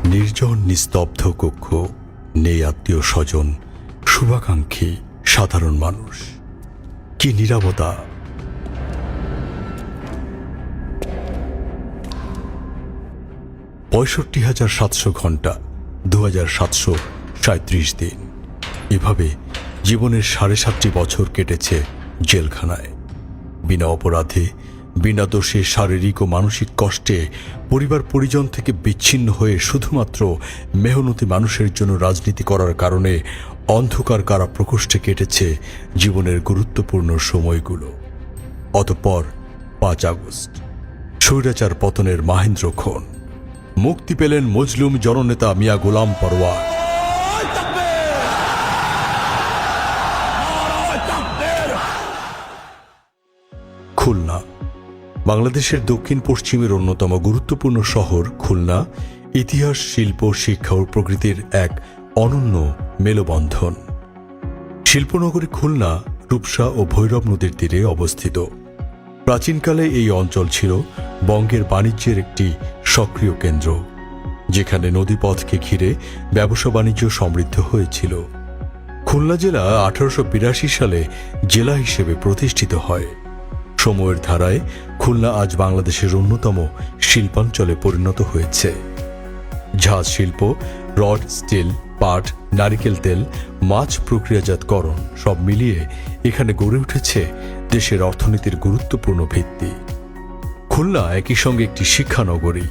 নির্জন নিস্তব্ধ কক্ষ, নেই আত্মীয় স্বজন, শুভাকাঙ্ক্ষী সাধারণ মানুষ। কি নীরবতা! ৬৫,৭০০ ঘন্টা, ২,৭৩৭ দিন। এভাবে জীবনের ৭.৫ বছর কেটেছে জেলখানায়। বিনা অপরাধে, বিনা দোষে, শারীরিক ও মানসিক কষ্টে, পরিবার পরিজন থেকে বিচ্ছিন্ন হয়ে শুধুমাত্র মেহনতি মানুষের জন্য রাজনীতি করার কারণে অন্ধকার কারা প্রকোষ্ঠে কেটেছে জীবনের গুরুত্বপূর্ণ সময়গুলো। অতঃপর ৫ আগস্ট, স্বৈরাচার পতনের মাহেন্দ্রক্ষণ। মুক্তি পেলেন মজলুম জননেতা মিয়া গোলাম পরওয়ার। খুলনা বাংলাদেশের দক্ষিণ পশ্চিমের অন্যতম গুরুত্বপূর্ণ শহর। খুলনা ইতিহাস, শিল্প, শিক্ষা ও প্রকৃতির এক অনন্য মেলবন্ধন। শিল্পনগরী খুলনা রূপসা ও ভৈরব নদীর তীরে অবস্থিত। প্রাচীনকালে এই অঞ্চল ছিল বঙ্গের বাণিজ্যের একটি সক্রিয় কেন্দ্র, যেখানে নদীপথকে ঘিরে ব্যবসা বাণিজ্য সমৃদ্ধ হয়েছিল। খুলনা জেলা 1882 সালে জেলা হিসেবে প্রতিষ্ঠিত হয়। সময়ের ধারায় খুলনা আজ বাংলাদেশের অন্যতম শিল্পাঞ্চলে পরিণত হয়েছে। ঝাঁজ শিল্প, রড, স্টিল, পাট, নারিকেল তেল, মাছ প্রক্রিয়াজাতকরণ সব মিলিয়ে এখানে গড়ে উঠেছে দেশের অর্থনীতির গুরুত্বপূর্ণ ভিত্তি। খুলনা একই সঙ্গে একটি শিক্ষানগরী।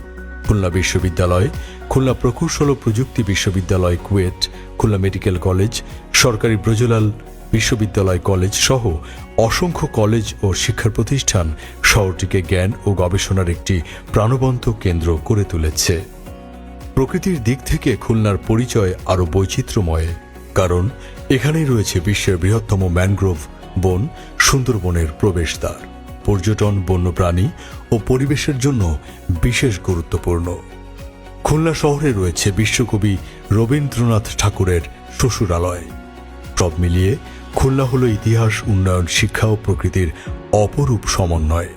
খুলনা বিশ্ববিদ্যালয়, খুলনা প্রকৌশল ও প্রযুক্তি বিশ্ববিদ্যালয় কুয়েট, খুলনা মেডিকেল কলেজ, সরকারি ব্রজলাল বিশ্ববিদ্যালয় কলেজ সহ অসংখ্য কলেজ ও শিক্ষা প্রতিষ্ঠান শহরটিকে জ্ঞান ও গবেষণার একটি প্রাণবন্ত কেন্দ্র করে তুলেছে। প্রকৃতির দিক থেকে খুলনার পরিচয় আরও বৈচিত্র্যময়, কারণ এখানেই রয়েছে বিশ্বের বৃহত্তম ম্যানগ্রোভ বন, সুন্দরবনের প্রবেশদ্বার। পর্যটন, বন্যপ্রাণী ও পরিবেশের জন্য বিশেষ গুরুত্বপূর্ণ। খুলনা শহরে রয়েছে বিশ্বকবি রবীন্দ্রনাথ ঠাকুরের শ্বশুরালয়। সব মিলিয়ে খুলনা হল ইতিহাস, উন্নয়ন, শিক্ষা ও প্রকৃতির অপরূপ সমন্বয়।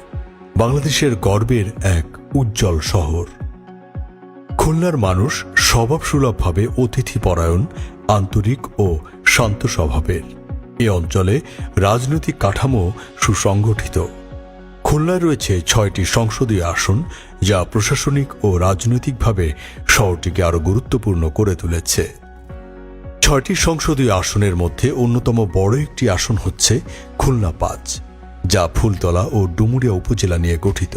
বাংলাদেশের গর্বের এক উজ্জ্বল শহর। খুলনার মানুষ স্বভাবসুলভভাবে অতিথিপরায়ণ, আন্তরিক ও শান্ত স্বভাবের। এ অঞ্চলে রাজনৈতিক কাঠামো সুসংগঠিত। খুলনায় রয়েছে 6টি সংসদীয় আসন, যা প্রশাসনিক ও রাজনৈতিকভাবে শহরটিকে আরও গুরুত্বপূর্ণ করে তুলেছে। 6টি সংসদীয় আসনের মধ্যে অন্যতম বড় একটি আসন হচ্ছে খুলনা 5, যা ফুলতলা ও ডুমুরিয়া উপজেলা নিয়ে গঠিত।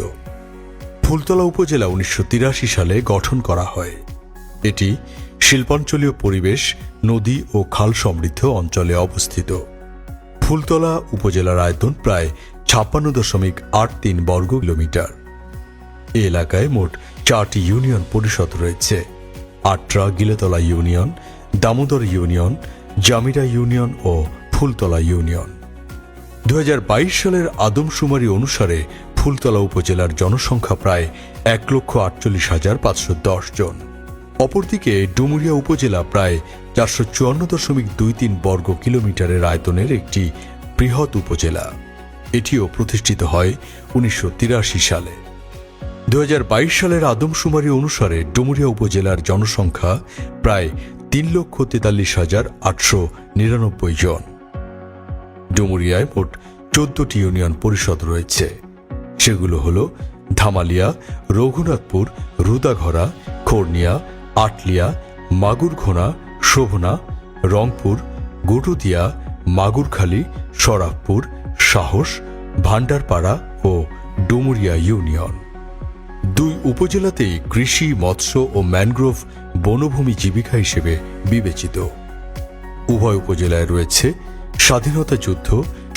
ফুলতলা উপজেলা 1983 সালে গঠন করা হয়। এটি শিল্পাঞ্চলীয় পরিবেশ, নদী ও খাল সমৃদ্ধ অঞ্চলে অবস্থিত। ফুলতলা উপজেলার আয়তন প্রায় 56.83 বর্গ কিলোমিটার। এ এলাকায় মোট 4টি ইউনিয়ন পরিষদ রয়েছে: Atra Gilatala union, Damodar union, Jamira union ও ফুলতলা ইউনিয়ন। 2022 সালের আদমশুমারি অনুসারে ফুলতলা উপজেলার জনসংখ্যা প্রায় 1,48,510 জন। অপরদিকে ডুমুরিয়া উপজেলা প্রায় 454.23 বর্গ কিলোমিটারের আয়তনের একটি বৃহৎ উপজেলা। এটিও প্রতিষ্ঠিত হয় 1983 সালে। 2022 সালের আদমশুমারি অনুসারে ডুমুরিয়া উপজেলার জনসংখ্যা প্রায় 3,43,899 জন। ডুমুরিয়ায় মোট 14টি ইউনিয়ন পরিষদ রয়েছে। সেগুলো হল ধামালিয়া, রঘুনাথপুর, রুদাঘরা, খোরনিয়া, আটলিয়া, মাগুরঘোনা, শোভনা, রংপুর, গুটুদিয়া, মাগুরখালী, শরাফপুর, সাহস, ভান্ডারপাড়া ও ডুমুরিয়া ইউনিয়ন। 2 উপজেলাতেই কৃষি, মৎস্য ও ম্যানগ্রোভ বনভূমি জীবিকা হিসেবে বিবেচিত। উভয় উপজেলায় রয়েছে স্বাধীনতা যুদ্ধ,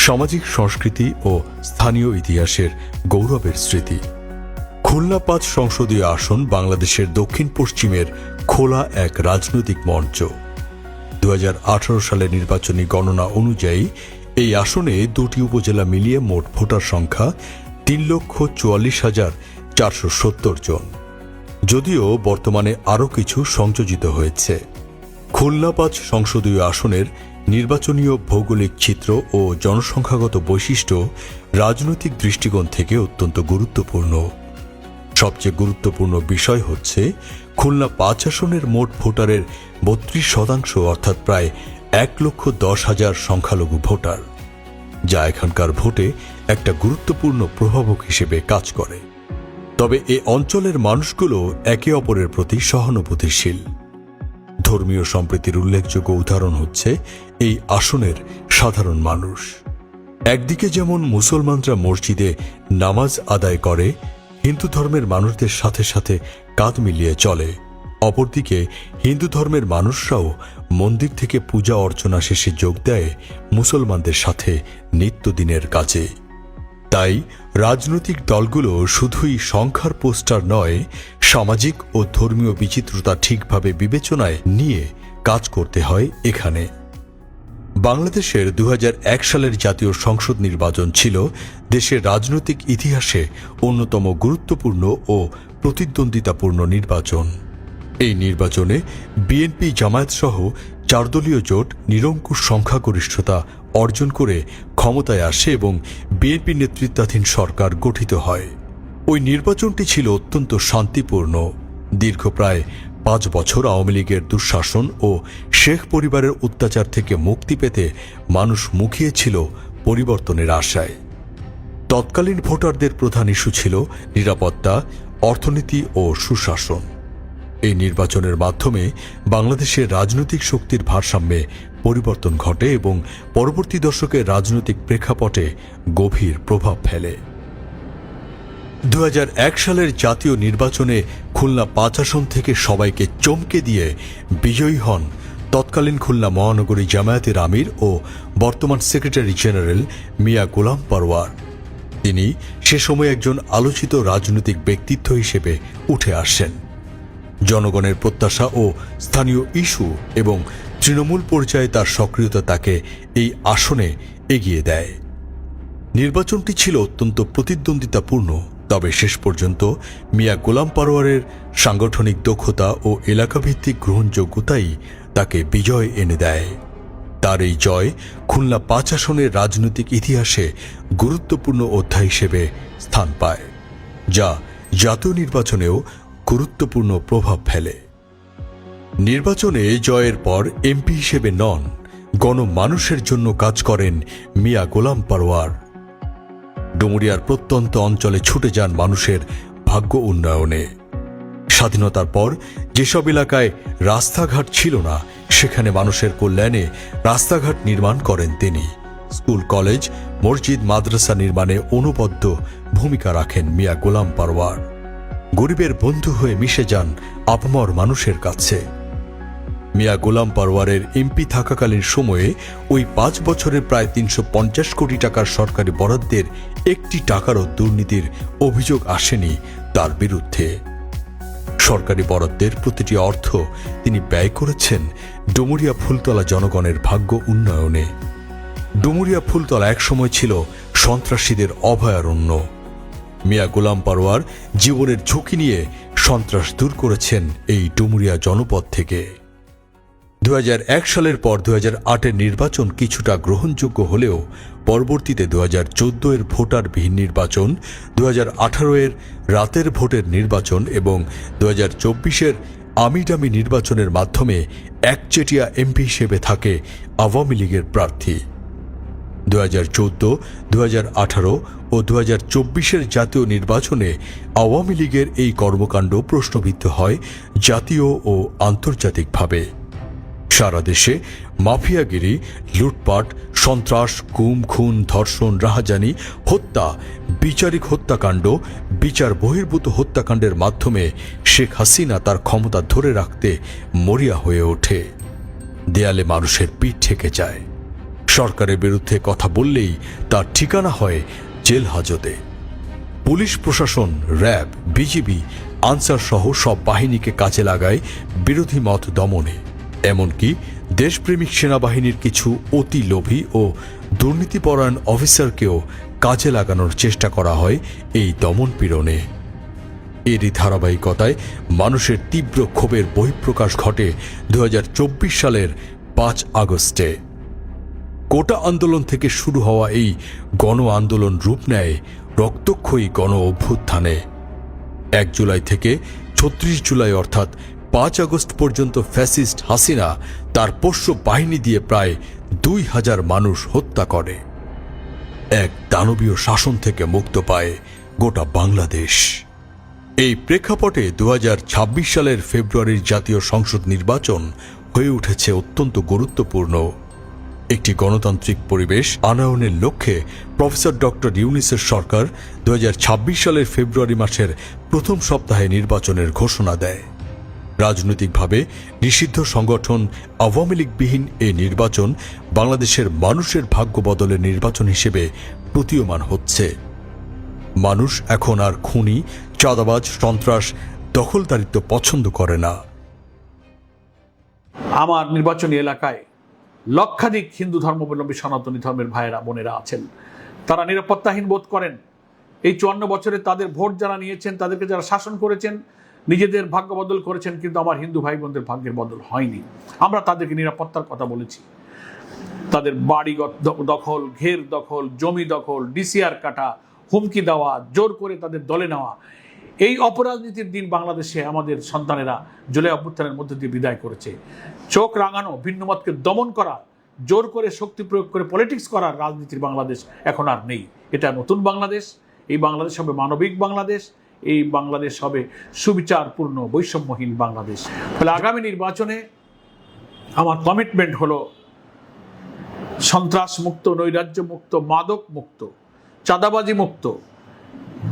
সামাজিক সংস্কৃতি ও স্থানীয় ইতিহাসের গৌরবের স্মৃতি। খুলনা 5 সংসদীয় আসন বাংলাদেশের দক্ষিণ পশ্চিমের খোলা এক রাজনৈতিক মঞ্চ। 2018 সালের নির্বাচনী গণনা অনুযায়ী এই আসনে 2টি উপজেলা মিলিয়ে মোট ভোটার সংখ্যা 3,44,470 জন। যদিও বর্তমানে আরও কিছু সংযোজিত হয়েছে। খুলনা 5 সংসদীয় আসনের নির্বাচনীয় ভৌগোলিক চিত্র ও জনসংখ্যাগত বৈশিষ্ট্য রাজনৈতিক দৃষ্টিকোণ থেকে অত্যন্ত গুরুত্বপূর্ণ। সবচেয়ে গুরুত্বপূর্ণ বিষয় হচ্ছে খুলনা ৫ আসনের মোট ভোটারের ৩২% অর্থাৎ প্রায় ১,১০,০০০ সংখ্যালঘু ভোটার, যা এখানকার ভোটে একটা গুরুত্বপূর্ণ প্রভাবক হিসেবে কাজ করে। তবে এ অঞ্চলের মানুষগুলো একে অপরের প্রতি সহানুভূতিশীল। ধর্মীয় সম্প্রীতির উল্লেখযোগ্য উদাহরণ হচ্ছে এই আসনের সাধারণ মানুষ। একদিকে যেমন মুসলমানরা মসজিদে নামাজ আদায় করে, হিন্দু ধর্মের মানুষদের সাথে সাথে কাঁধ মিলিয়ে চলে, অপরদিকে হিন্দু ধর্মের মানুষরাও মন্দির থেকে পূজা অর্চনা শেষে যোগ দেয় মুসলমানদের সাথে নিত্যদিনের কাজে। তাই রাজনৈতিক দলগুলো শুধুই সংখ্যার পোস্টার নয়, সামাজিক ও ধর্মীয় বিচিত্রতা ঠিকভাবে বিবেচনায় নিয়ে কাজ করতে হয় এখানে। বাংলাদেশের ২০০১ সালের জাতীয় সংসদ নির্বাচন ছিল দেশের রাজনৈতিক ইতিহাসে অন্যতম গুরুত্বপূর্ণ ও প্রতিদ্বন্দ্বিতাপূর্ণ নির্বাচন। এই নির্বাচনে বিএনপি জামায়াত সহ ৪ দলীয় জোট নিরঙ্কুশ সংখ্যাগরিষ্ঠতা অর্জন করে ক্ষমতায় আসে এবং বিএনপি নেতৃত্বাধীন সরকার গঠিত হয়। ওই নির্বাচনটি ছিল অত্যন্ত শান্তিপূর্ণ। দীর্ঘ প্রায় ৫ বছর আওয়ামী লীগের দুঃশাসন ও শেখ পরিবারের অত্যাচার থেকে মুক্তি পেতে মানুষ মুখিয়েছিল পরিবর্তনের আশায়। তৎকালীন ভোটারদের প্রধান ইস্যু ছিল নিরাপত্তা, অর্থনীতি ও সুশাসন। এই নির্বাচনের মাধ্যমে বাংলাদেশের রাজনৈতিক শক্তির ভারসাম্যে পরিবর্তন ঘটে এবং পরবর্তী দশকের রাজনৈতিক প্রেক্ষাপটে গভীর প্রভাব ফেলে। ২০০১ সালের জাতীয় নির্বাচনে খুলনা ৫ আসন থেকে সবাইকে চমকে দিয়ে বিজয়ী হন তৎকালীন খুলনা মহানগরী জামায়াতের আমির ও বর্তমান সেক্রেটারি জেনারেল মিয়া গোলাম পরওয়ার। তিনি সে সময় একজন আলোচিত রাজনৈতিক ব্যক্তিত্ব হিসেবে উঠে আসেন। জনগণের প্রত্যাশা ও স্থানীয় ইস্যু এবং তৃণমূল পর্যায়ে তার সক্রিয়তা তাকে এই আসনে এগিয়ে দেয়। নির্বাচনটি ছিল অত্যন্ত প্রতিদ্বন্দ্বিতাপূর্ণ, তবে শেষ পর্যন্ত মিয়া গোলাম পরওয়ারের সাংগঠনিক দক্ষতা ও এলাকাভিত্তিক গ্রহণযোগ্যতাই তাকে বিজয় এনে দেয়। তার এই জয় খুলনা ৫ আসনের রাজনৈতিক ইতিহাসে গুরুত্বপূর্ণ অধ্যায় হিসেবে স্থান পায়, যা জাতীয় নির্বাচনেও গুরুত্বপূর্ণ প্রভাব ফেলে। নির্বাচনে জয়ের পর এমপি হিসেবে নন, গণমানুষের জন্য কাজ করেন মিয়া গোলাম পরওয়ার। ডুমুরিয়ার প্রত্যন্ত অঞ্চলে ছুটে যান মানুষের ভাগ্য উন্নয়নে। স্বাধীনতার পর যেসব এলাকায় রাস্তাঘাট ছিল না, সেখানে মানুষের কল্যাণে রাস্তাঘাট নির্মাণ করেন তিনি। স্কুল, কলেজ, মসজিদ, মাদ্রাসা নির্মাণে অনবদ্য ভূমিকা রাখেন মিয়া গোলাম পরওয়ার। গরিবের বন্ধু হয়ে মিশে যান আপামর মানুষের কাছে। মিয়া গোলাম পরওয়ারের এমপি থাকাকালীন সময়ে ওই ৫ বছরে প্রায় ৩৫০ কোটি টাকার সরকারি বরাদ্দের একটি টাকারও দুর্নীতির অভিযোগ আসেনি তার বিরুদ্ধে। সরকারি বরাদ্দের প্রতিটি অর্থ তিনি ব্যয় করেছেন ডুমুরিয়া ফুলতলা জনগণের ভাগ্য উন্নয়নে। ডুমুরিয়া ফুলতলা একসময় ছিল সন্ত্রাসীদের অভয়ারণ্য। মিয়া গোলাম পরওয়ার জীবনের ঝুঁকি নিয়ে সন্ত্রাস দূর করেছেন এই ডুমুরিয়া জনপদ থেকে। ২০০১ সালের পর ২০০৮-এর নির্বাচন কিছুটা গ্রহণযোগ্য হলেও পরবর্তীতে ২০১৪-এর ভোটারবিহীন নির্বাচন, ২০১৮-এর রাতের ভোটের নির্বাচন এবং ২০২৪-এর আমিডামি নির্বাচনের মাধ্যমে একচেটিয়া এমপি হিসেবে থাকে আওয়ামী লীগের প্রার্থী। ২০১৪, ২০১৮ ও ২০২৪-এর জাতীয় নির্বাচনে আওয়ামী লীগের এই কর্মকাণ্ড প্রশ্নবিদ্ধ হয় জাতীয় ও আন্তর্জাতিকভাবে। সারা দেশে মাফিয়াগিরি, লুটপাট, সন্ত্রাস, গুম, খুন, ধর্ষণ, রাহাজানি, হত্যা, বিচারিক হত্যাকাণ্ড, বিচার বহির্ভূত হত্যাকাণ্ডের মাধ্যমে শেখ হাসিনা তার ক্ষমতা ধরে রাখতে মরিয়া হয়ে ওঠে। দেয়ালে মানুষের পিঠ ঠেকে যায়। সরকারের বিরুদ্ধে কথা বললেই তার ঠিকানা হয় জেল হাজতে। পুলিশ প্রশাসন, র্যাব, বিজিবি, আনসার সহ সব বাহিনীকে কাজে লাগায় বিরোধী মত দমনে। এমনকি দেশপ্রেমিক সেনাবাহিনীর কিছু অতি লোভী ও দুর্নীতিপরায়ণ অফিসারকেও কাজে লাগানোর চেষ্টা করা হয় এই দমনপীড়নে। এরই ধারাবাহিকতায় মানুষের তীব্র ক্ষোভের বহিঃপ্রকাশ ঘটে ২০২৪ সালের ৫ আগস্টে। কোটা আন্দোলন থেকে শুরু হওয়া এই গণ আন্দোলন রূপ নেয় রক্তক্ষয়ী গণ অভ্যুত্থানে। 1 জুলাই থেকে 36 জুলাই অর্থাৎ 5 আগস্ট পর্যন্ত ফ্যাসিস্ট হাসিনা তার পোষ্য বাহিনী দিয়ে প্রায় 2000 মানুষ হত্যা করে। এক দানবীয় শাসন থেকে মুক্ত পায় গোটা বাংলাদেশ। এই প্রেক্ষাপটে 2026 সালের ফেব্রুয়ারির জাতীয় সংসদ নির্বাচন হয়ে উঠেছে অত্যন্ত গুরুত্বপূর্ণ। একটি গণতান্ত্রিক পরিবেশ আনয়নের লক্ষ্যে প্রফেসর ডক্টর ইউনূসের সরকার 2026 সালের ফেব্রুয়ারি মাসের প্রথম সপ্তাহে নির্বাচনের ঘোষণা দেয়। রাজনৈতিকভাবে নিষিদ্ধ সংগঠন আওয়ামী লীগবিহীন এই নির্বাচন বাংলাদেশের মানুষের ভাগ্য বদলের নির্বাচন হিসেবে প্রতীয়মান হচ্ছে। মানুষ এখন আর খুনি, চাঁদাবাজ, সন্ত্রাস, দখলদারিত্ব পছন্দ করে না। আমার নির্বাচনী এলাকায় লক্ষাধিক হিন্দু ধর্মাবলম্বী সনাতনী ধর্মের ভাইয়েরা বোনেরা আছেন। তারা নিরাপত্তাহীন বোধ করেন। এই 54 বছরে তাদের ভোট যারা নিয়েছেন, তাদেরকে যারা শাসন করেছেন, নিজেদের ভাগ্য বদল করেছেন, কিন্তু আমার হিন্দু ভাই বোনদের ভাগ্যের বদল হয়নি। আমরা তাদেরকে নিরাপত্তার কথা বলেছি। তাদের বাড়ি দখল, ঘের দখল, জমি দখল, ডিসিআর কাটা, হুমকি দেওয়া, জোর করে তাদের দলে নেওয়া, এই অপরাজনীতির দিন বাংলাদেশে আমাদের সন্তানেরা জুলাই অভ্যুত্থানের মধ্য দিয়ে বিদায় করেছে। চোখ রাঙানো, ভিন্নমতকে দমন করা, জোর করে শক্তি প্রয়োগ করে পলিটিক্স করার রাজনীতির বাংলাদেশ এখন আর নেই। এটা নতুন বাংলাদেশ। এই বাংলাদেশ হবে মানবিক বাংলাদেশ। এই বাংলাদেশ হবে সুবিচারপূর্ণ, বৈষম্যহীন বাংলাদেশ। ফলে আগামী নির্বাচনে আমার কমিটমেন্ট হলো সন্ত্রাস মুক্ত, নৈরাজ্য মুক্ত, মাদক মুক্ত, চাঁদাবাজি মুক্ত,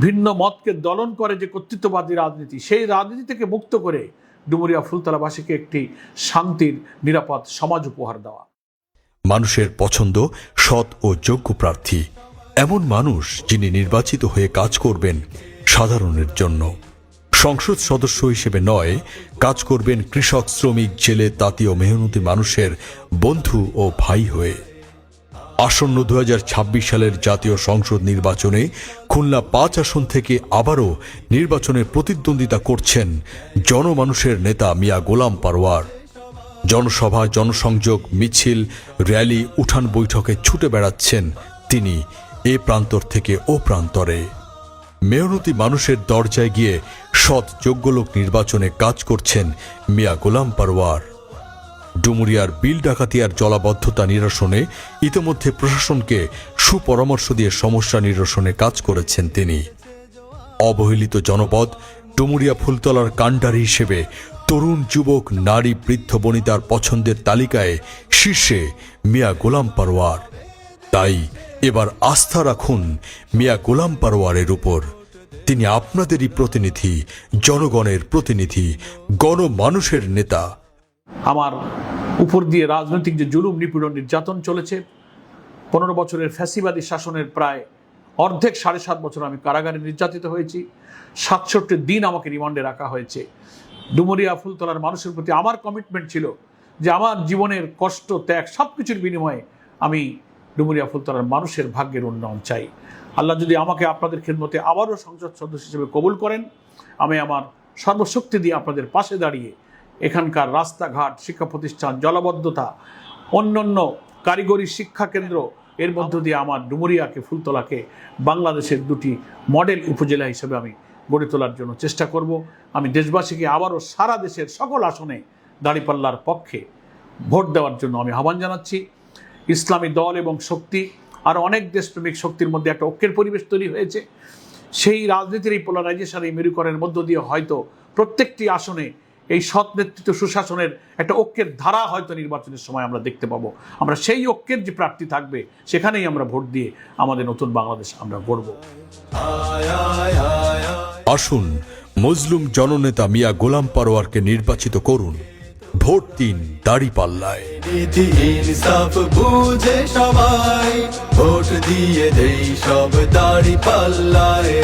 ভিন্ন মতকে দলন করে যে কর্তৃত্ববাদী রাজনীতি, সেই রাজনীতি থেকে মুক্ত করে ডুমুরিয়া ফুলতলাবাসীকে একটি শান্তির নিরাপদ সমাজ উপহার দেওয়া। মানুষের পছন্দ সৎ ও যোগ্য প্রার্থী, এমন মানুষ যিনি নির্বাচিত হয়ে কাজ করবেন সাধারণের জন্য। সংসদ সদস্য হিসেবে নয়, কাজ করবেন কৃষক, শ্রমিক, জেলে, তাঁতি ও মেহনতি মানুষের বন্ধু ও ভাই হয়ে। আসন্ন 2026 সালের জাতীয় সংসদ নির্বাচনে খুলনা 5 আসন থেকে আবারও নির্বাচনে প্রতিদ্বন্দ্বিতা করছেন জনমানুষের নেতা মিয়া গোলাম পারওয়ার। জনসভা, জনসংযোগ, মিছিল, র্যালি, উঠান বৈঠকে ছুটে বেড়াচ্ছেন তিনি এ প্রান্তর থেকে ও প্রান্তরে। মেহনতি মানুষের দরজায় গিয়ে সৎ যোগ্য লোক নির্বাচনে কাজ করছেন মিয়া গোলাম পারওয়ার। ডুমুরিয়ার বিল ডাকাতিয়ার জলাবদ্ধতা নিরসনে ইতিমধ্যে প্রশাসনকে সুপরামর্শ দিয়ে সমস্যা নিরসনে কাজ করেছেন তিনি। অবহেলিত জনপদ ডুমুরিয়া ফুলতলার কাণ্ডারি হিসেবে তরুণ, যুবক, নারী, বৃদ্ধ বনিতার পছন্দের তালিকায় শীর্ষে মিয়া গোলাম পারওয়ার। তাই এবার আস্থা রাখুন মিয়া গোলাম পারওয়ারের উপর। তিনি আপনাদেরই প্রতিনিধি, জনগণের প্রতিনিধি, গণমানুষের নেতা। আমার উপর দিয়ে রাজনৈতিক যে জুলুম, নিপীড়ন, নির্যাতন চলেছে, 15 বছরের ফ্যাসিবাদী শাসনের প্রায় অর্ধেক 7.5 বছর আমি কারাগারে নির্যাতিত হয়েছি। 67 দিন আমাকে রিমান্ডে রাখা হয়েছে। ডুমুরিয়া ফুলতলার মানুষের প্রতি আমার কমিটমেন্ট ছিল যে আমার জীবনের কষ্ট, ত্যাগ সবকিছুর বিনিময়ে আমি ডুমুরিয়া ফুলতলার মানুষের ভাগ্যের উন্নয়ন চাই। আল্লাহ যদি আমাকে আপনাদের খেদমতে আবারও সংসদ সদস্য হিসেবে কবুল করেন, আমি আমার সর্বশক্তি দিয়ে আপনাদের পাশে দাঁড়িয়ে এখানকার রাস্তাঘাট, শিক্ষা প্রতিষ্ঠান, জলাবদ্ধতা, অন্যান্য কারিগরি শিক্ষা কেন্দ্র, এর মধ্য দিয়ে আমার ডুমুরিয়াকে, ফুলতলাকে বাংলাদেশের 2টি মডেল উপজেলা হিসেবে আমি গড়ে তোলার জন্য চেষ্টা করব। আমি দেশবাসীকে আবারও সারা দেশের সকল আসনে দাঁড়িপাল্লার পক্ষে ভোট দেওয়ার জন্য আমি আহ্বান জানাচ্ছি। ইসলামী দল এবং শক্তি আর অনেক দেশপ্রেমিক শক্তির মধ্যে একটা ঐক্যের পরিবেশ তৈরি হয়েছে। সেই রাজনীতির এই পোলারাইজেশন, এই মেরুকরণের মধ্য দিয়ে হয়তো প্রত্যেকটি আসনে এই সৎ নেতৃত্ব, সুশাসনের একটা ঐক্যের ধারা হয়তো নির্বাচনের সময় আমরা দেখতে পাবো। আমরা সেই ঐক্যের যে প্রার্থী থাকবে সেখানেই আমরা ভোট দিয়ে আমাদের নতুন বাংলাদেশ আমরা গড়ব। আসুন মজলুম জননেতা মিয়া গোলাম পারওয়ারকে নির্বাচিত করুন। ভোট দিন দাঁড়িপাল্লায়। ইনসাফ বুঝে সবাই ভোট দিয়ে দেই সব দাঁড়িপাল্লায়।